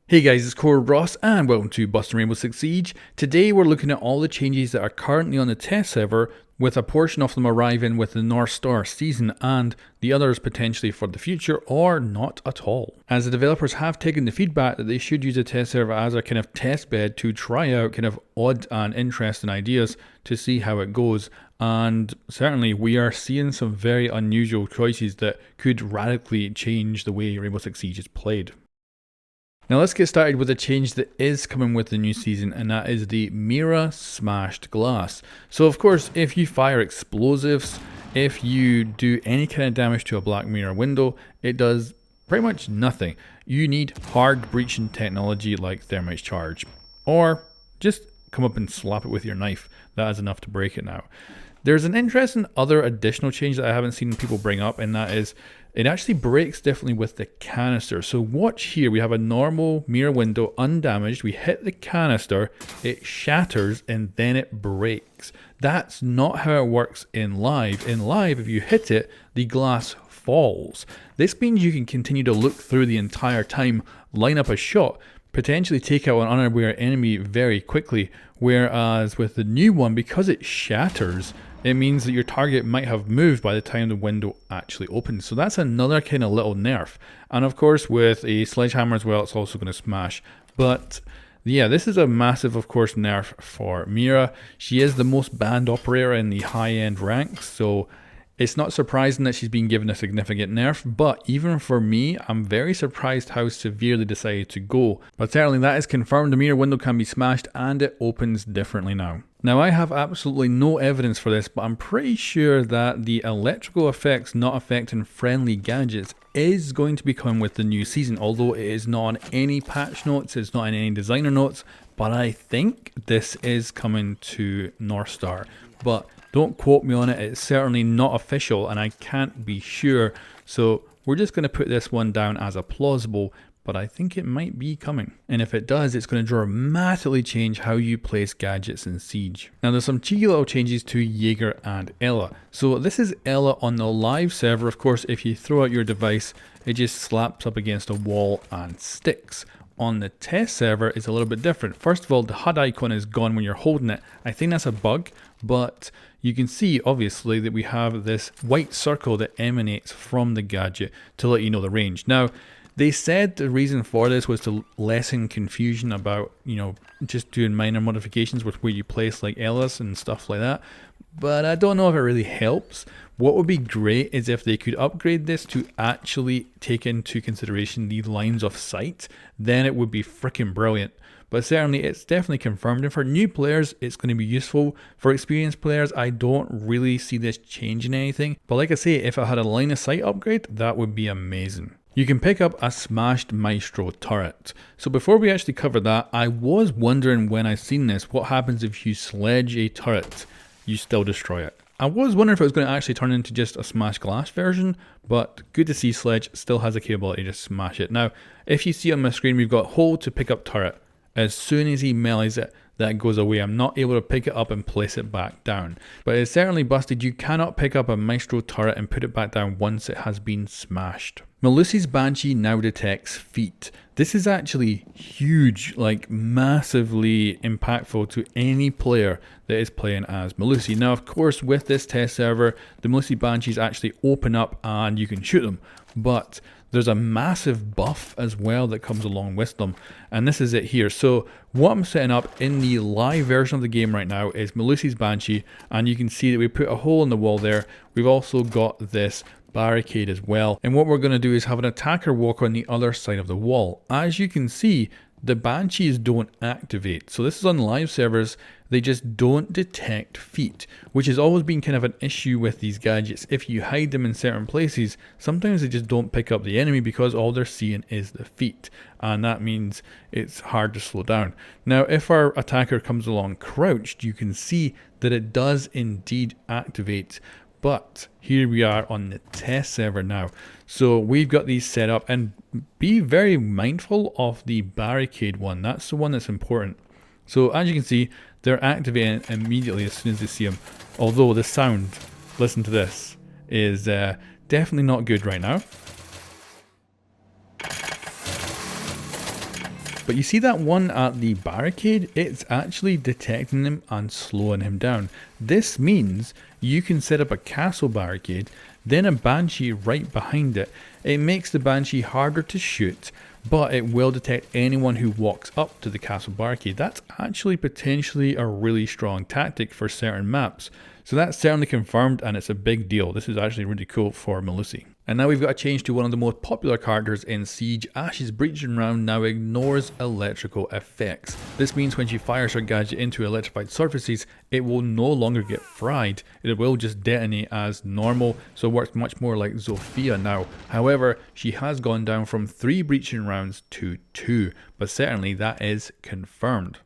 Hey guys, it's Core Ross and welcome to Busting Rainbow Six Siege. Today we're looking at all the changes that are currently on the test server, with a portion of them arriving with the North Star season and the others potentially for the future or not at all. As the developers have taken the feedback that they should use the test server as a kind of test bed to try out kind of odd and interesting ideas to see how it goes. And certainly we are seeing some very unusual choices that could radically change the way Rainbow Six Siege is played. Now let's get started with a change that is coming with the new season, and that is the Mira smashed glass. So of course, if you fire explosives, if you do any kind of damage to a black mirror window, it does pretty much nothing. You need hard breaching technology like thermite charge, or just come up and slap it with your knife. That is enough to break it now. There's an interesting other additional change that I haven't seen people bring up, and that is it actually breaks differently with the canister. So watch here, we have a normal mirror window undamaged, we hit the canister, it shatters and then it breaks. That's not how it works in live. In live, if you hit it, the glass falls. This means you can continue to look through the entire time, line up a shot, potentially take out an unaware enemy very quickly, whereas with the new one, because it shatters, it means that your target might have moved by the time the window actually opens. So that's another kind of little nerf. And of course with a sledgehammer as well, it's also going to smash. But yeah, this is a massive, of course, nerf for Mira. She is the most banned operator in the high-end ranks, so it's not surprising that she's been given a significant nerf, but even for me, I'm very surprised how severe they decided to go. But certainly that is confirmed, the mirror window can be smashed and it opens differently now. Now I have absolutely no evidence for this, but I'm pretty sure that the electrical effects not affecting friendly gadgets is going to be coming with the new season, although it is not on any patch notes, it's not in any designer notes, but I think this is coming to North Star. But don't quote me on it, it's certainly not official and I can't be sure, so we're just going to put this one down as a plausible, but I think it might be coming. And if it does, it's going to dramatically change how you place gadgets in Siege. Now there's some cheeky little changes to Jager and Ela. So this is Ela on the live server. Of course, if you throw out your device, it just slaps up against a wall and sticks. On the test server, it's a little bit different. First of all, the HUD icon is gone when you're holding it. I think that's a bug, but you can see obviously that we have this white circle that emanates from the gadget to let you know the range. Now, they said the reason for this was to lessen confusion about, just doing minor modifications with where you place like Ela's and stuff like that. But I don't know if it really helps. What would be great is if they could upgrade this to actually take into consideration the lines of sight, then it would be freaking brilliant. But certainly it's definitely confirmed, and for new players it's going to be useful. For experienced players, I don't really see this changing anything, but like I say, if I had a line of sight upgrade, that would be amazing. You can pick up a smashed Maestro turret. So before we actually cover that, I was wondering when I seen this, what happens if you sledge a turret, you still destroy it. I was wondering if it was going to actually turn into just a smashed glass version, but good to see Sledge still has the capability to smash it. Now, if you see on my screen, we've got hold to pick up turret. As soon as he melees it, that goes away. I'm not able to pick it up and place it back down. But it's certainly busted. You cannot pick up a Maestro turret and put it back down once it has been smashed. Melusi's Banshee now detects feet. This is actually huge, like massively impactful to any player that is playing as Melusi. Now, of course, with this test server, the Melusi Banshees actually open up and you can shoot them. But there's a massive buff as well that comes along with them, and this is it here. So what I'm setting up in the live version of the game right now is Melusi's Banshee, and you can see that we put a hole in the wall there. We've also got this barricade as well, and what we're going to do is have an attacker walk on the other side of the wall. As you can see, the Banshees don't activate. So this is on live servers, they just don't detect feet, which has always been kind of an issue with these gadgets. If you hide them in certain places, sometimes they just don't pick up the enemy because all they're seeing is the feet, and that means it's hard to slow down. Now, if our attacker comes along crouched, you can see that it does indeed activate. But here we are on the test server now. So we've got these set up, and be very mindful of the barricade one. That's the one that's important. So as you can see, they're activating immediately as soon as they see them. Although the sound, listen to this, is definitely not good right now. But you see that one at the barricade? It's actually detecting him and slowing him down. This means you can set up a castle barricade, then a Banshee right behind it. It makes the Banshee harder to shoot, but it will detect anyone who walks up to the castle barricade. That's actually potentially a really strong tactic for certain maps. So that's certainly confirmed, and it's a big deal. This is actually really cool for Melusi. And now we've got a change to one of the most popular characters in Siege. Ash's breaching round now ignores electrical effects. This means when she fires her gadget into electrified surfaces, it will no longer get fried. It will just detonate as normal, so it works much more like Zofia now. However, she has gone down from 3 breaching rounds to 2, but certainly that is confirmed.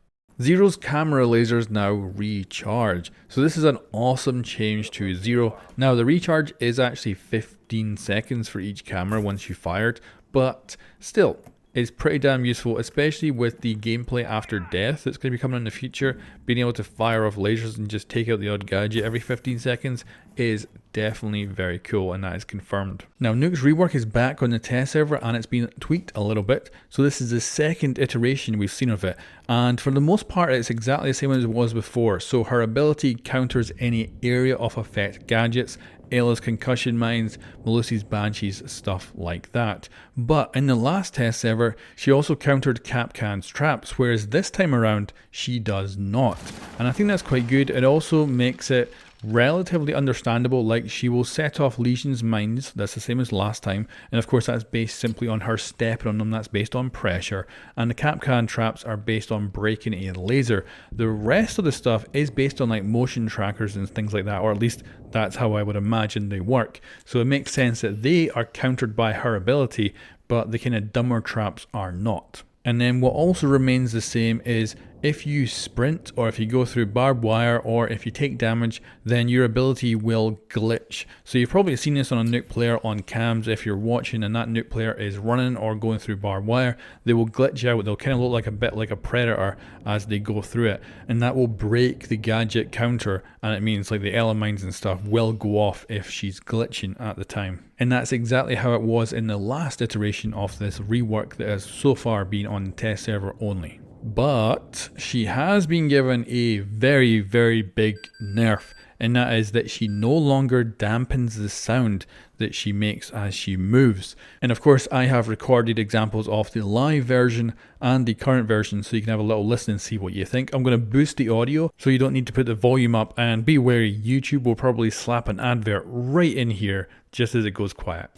Zero's camera lasers now recharge. So this is an awesome change to Zero. Now the recharge is actually 15 seconds for each camera once you fire it, but still, it's pretty damn useful, especially with the gameplay after death that's going to be coming in the future. Being able to fire off lasers and just take out the odd gadget every 15 seconds is definitely very cool, and that is confirmed. Now Nokks rework is back on the test server and it's been tweaked a little bit. So this is the second iteration we've seen of it, and for the most part it's exactly the same as it was before. So her ability counters any area of effect gadgets, Ela's concussion mines, Melusi's banshees, stuff like that. But in the last test server, she also countered Kapkan's traps, whereas this time around, she does not. And I think that's quite good. It also makes it relatively understandable, like she will set off Legion's mines, that's the same as last time, and of course that's based simply on her stepping on them, that's based on pressure, and the Kapkan traps are based on breaking a laser. The rest of the stuff is based on like motion trackers and things like that, or at least that's how I would imagine they work. So it makes sense that they are countered by her ability, but the kind of dumber traps are not. And then what also remains the same is if you sprint, or if you go through barbed wire, or if you take damage, then your ability will glitch. So you've probably seen this on a Nokk player on cams. If you're watching and that Nokk player is running or going through barbed wire, they will glitch out. They'll kind of look like a bit like a predator as they go through it, and that will break the gadget counter, and it means like the Ela mines and stuff will go off if she's glitching at the time. And that's exactly how it was in the last iteration of this rework that has so far been on the test server only. But she has been given a very, very big nerf, and that is that she no longer dampens the sound that she makes as she moves. And of course I have recorded examples of the live version and the current version, so you can have a little listen and see what you think. I'm going to boost the audio so you don't need to put the volume up, and be wary, YouTube will probably slap an advert right in here just as it goes quiet.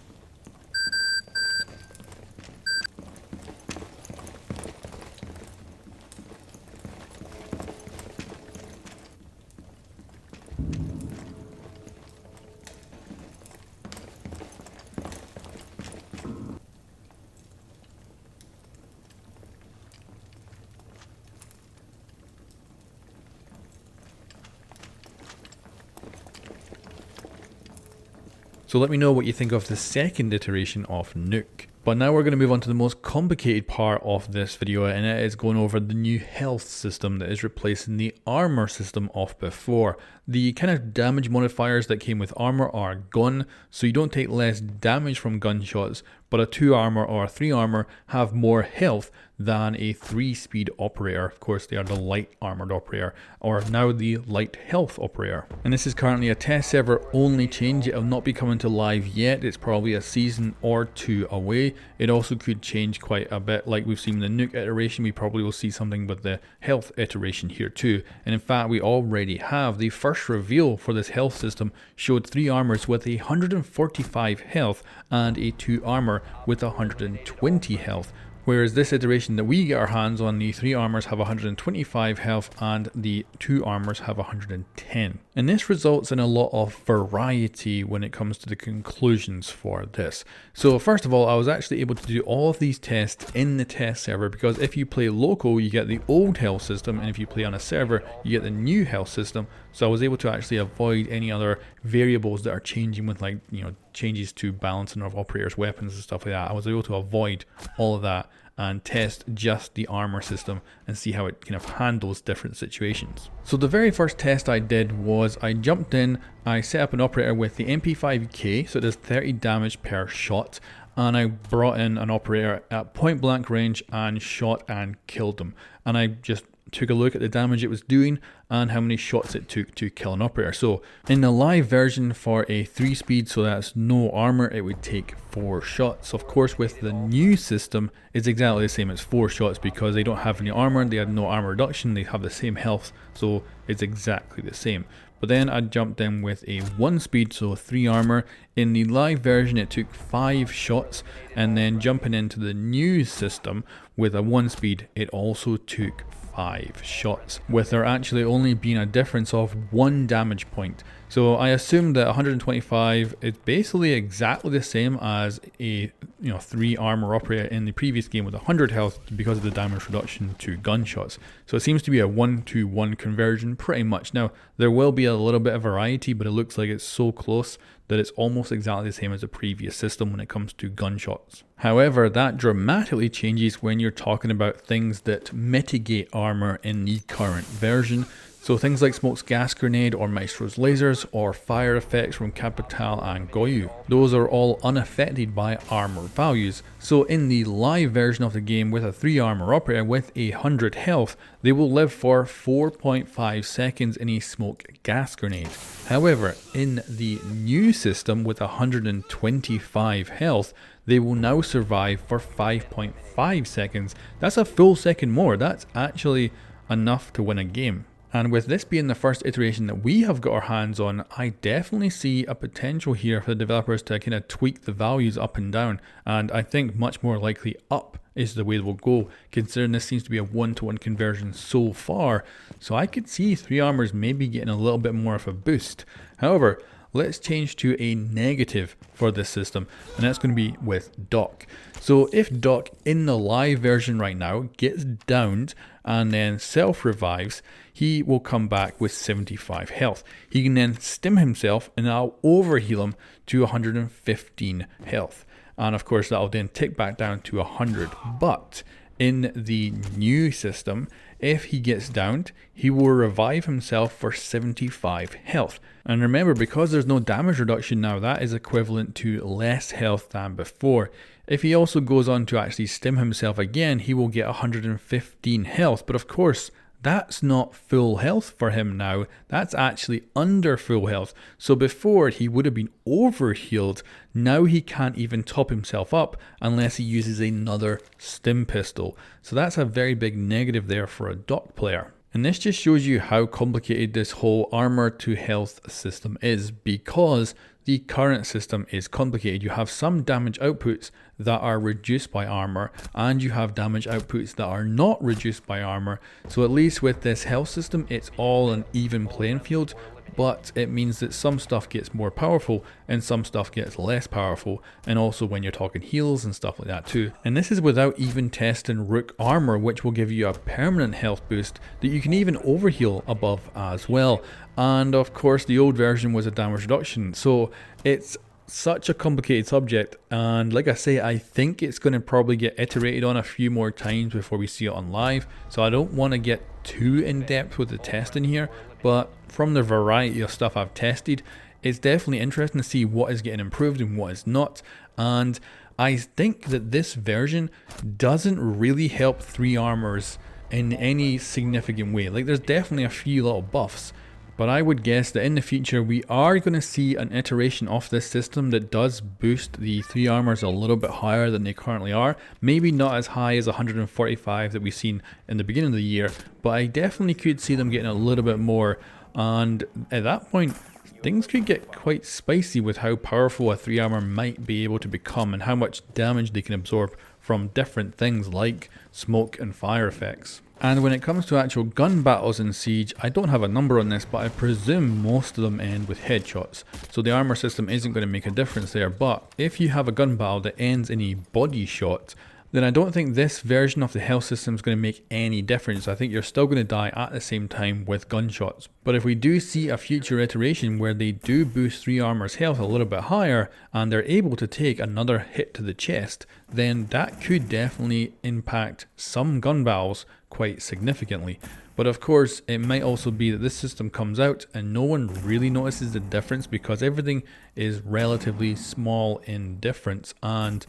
So let me know what you think of the second iteration of Nokk. But now we're going to move on to the most complicated part of this video, and it is going over the new health system that is replacing the armor system of before. The kind of damage modifiers that came with armor are gone, so you don't take less damage from gunshots, but a 2 armor or a 3 armor have more health than a 3-speed operator. Of course, they are the light armored operator, or now the light health operator. And this is currently a test server only change. It will not be coming to live yet. It's probably a season or 2 away. It also could change quite a bit, like we've seen the Nokk iteration. We probably will see something with the health iteration here too. And in fact, we already have. The first reveal for this health system showed 3 armors with 145 health and a 2 armor with 120 health. Whereas this iteration that we get our hands on, the 3 armors have 125 health and the 2 armors have 110. And this results in a lot of variety when it comes to the conclusions for this. So first of all, I was actually able to do all of these tests in the test server, because if you play local, you get the old health system, and if you play on a server, you get the new health system. So I was able to actually avoid any other variables that are changing with, like, you know, changes to balancing of operators' weapons and stuff like that. I was able to avoid all of that and test just the armor system and see how it kind of handles different situations. So the very first test I did was I jumped in, I set up an operator with the MP5K, so it does 30 damage per shot, and I brought in an operator at point blank range and shot and killed them. And I just took a look at the damage it was doing and how many shots it took to kill an operator. So in the live version for a 3-speed, so that's no armor, it would take 4 shots. Of course, with the new system, it's exactly the same. It's 4 shots because they don't have any armor, they have no armor reduction, they have the same health, so it's exactly the same. But then I jumped in with a 1-speed, so 3 armor. In the live version it took 5 shots, and then jumping into the new system with a 1-speed, it also took 5 shots, with there actually only being a difference of 1 damage point. So I assume that 125 is basically exactly the same as a 3 armor operator in the previous game with 100 health because of the damage reduction to gunshots. So it seems to be a 1-to-1 conversion pretty much. Now there will be a little bit of variety, but it looks like it's so close that it's almost exactly the same as the previous system when it comes to gunshots. However, that dramatically changes when you're talking about things that mitigate armor in the current version. So things like Smoke's gas grenade or Maestro's lasers or fire effects from Capital and Goyu. Those are all unaffected by armor values. So in the live version of the game with a 3 armor operator with 100 health, they will live for 4.5 seconds in a Smoke gas grenade. However, in the new system with 125 health, they will now survive for 5.5 seconds. That's a full second more. That's actually enough to win a game. And with this being the first iteration that we have got our hands on, I definitely see a potential here for the developers to kind of tweak the values up and down. And I think much more likely up is the way we'll go, considering this seems to be a 1-to-1 conversion so far. So I could see 3 armors maybe getting a little bit more of a boost. However, let's change to a negative for this system, and that's going to be with Doc. So if Doc in the live version right now gets downed and then self-revives, he will come back with 75 health. He can then stim himself and I'll overheal him to 115 health. And of course that'll then tick back down to 100. But in the new system, if he gets downed, he will revive himself for 75 health. And remember, because there's no damage reduction now, that is equivalent to less health than before. If he also goes on to actually stim himself again, he will get 115 health. But of course, that's not full health for him now. That's actually under full health. So before he would have been overhealed. Now he can't even top himself up unless he uses another stim pistol. So that's a very big negative there for a Doc player. And this just shows you how complicated this whole armor to health system is, because the current system is complicated. You have some damage outputs that are reduced by armor, and you have damage outputs that are not reduced by armor. So at least with this health system, it's all an even playing field, but it means that some stuff gets more powerful and some stuff gets less powerful, and also when you're talking heals and stuff like that too. And this is without even testing Rook armor, which will give you a permanent health boost that you can even overheal above as well. And of course the old version was a damage reduction, so it's such a complicated subject, and like I say, I think it's going to probably get iterated on a few more times before we see it on live, so I don't want to get too in depth with the testing here, but from the variety of stuff I've tested, it's definitely interesting to see what is getting improved and what is not. And I think that this version doesn't really help 3 armors in any significant way. Like, there's definitely a few little buffs, but I would guess that in the future we are going to see an iteration of this system that does boost the 3 armors a little bit higher than they currently are. Maybe not as high as 145 that we've seen in the beginning of the year, but I definitely could see them getting a little bit more. And at that point, things could get quite spicy with how powerful a 3 armor might be able to become and how much damage they can absorb from different things like smoke and fire effects. And when it comes to actual gun battles in Siege, I don't have a number on this, but I presume most of them end with headshots. So the armor system isn't going to make a difference there, but if you have a gun battle that ends in a body shot, then I don't think this version of the health system is going to make any difference. I think you're still going to die at the same time with gunshots. But if we do see a future iteration where they do boost 3 armor's health a little bit higher and they're able to take another hit to the chest, then that could definitely impact some gun battles quite significantly. But of course, it might also be that this system comes out and no one really notices the difference because everything is relatively small in difference, and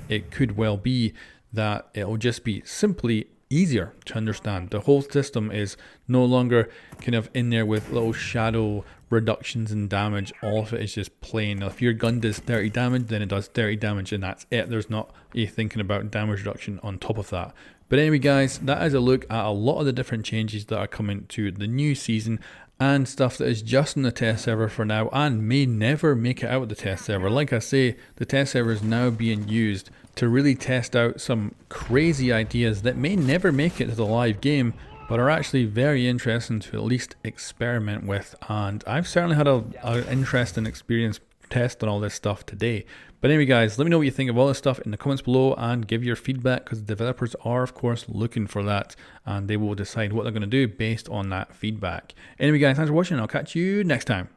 it could well be that it'll just be simply easier to understand. The whole system is no longer kind of in there with little shadow reductions in damage. All of it is just plain. Now, if your gun does 30 damage, then it does 30 damage and that's it. There's not a thinking about damage reduction on top of that. But anyway guys, that is a look at a lot of the different changes that are coming to the new season and stuff that is just in the test server for now and may never make it out of the test server. Like I say, the test server is now being used to really test out some crazy ideas that may never make it to the live game, but are actually very interesting to at least experiment with. And I've certainly had an interesting experience testing all this stuff today. But anyway guys, let me know what you think of all this stuff in the comments below and give your feedback, because the developers are of course looking for that and they will decide what they're going to do based on that feedback. Anyway guys, thanks for watching. I'll catch you next time.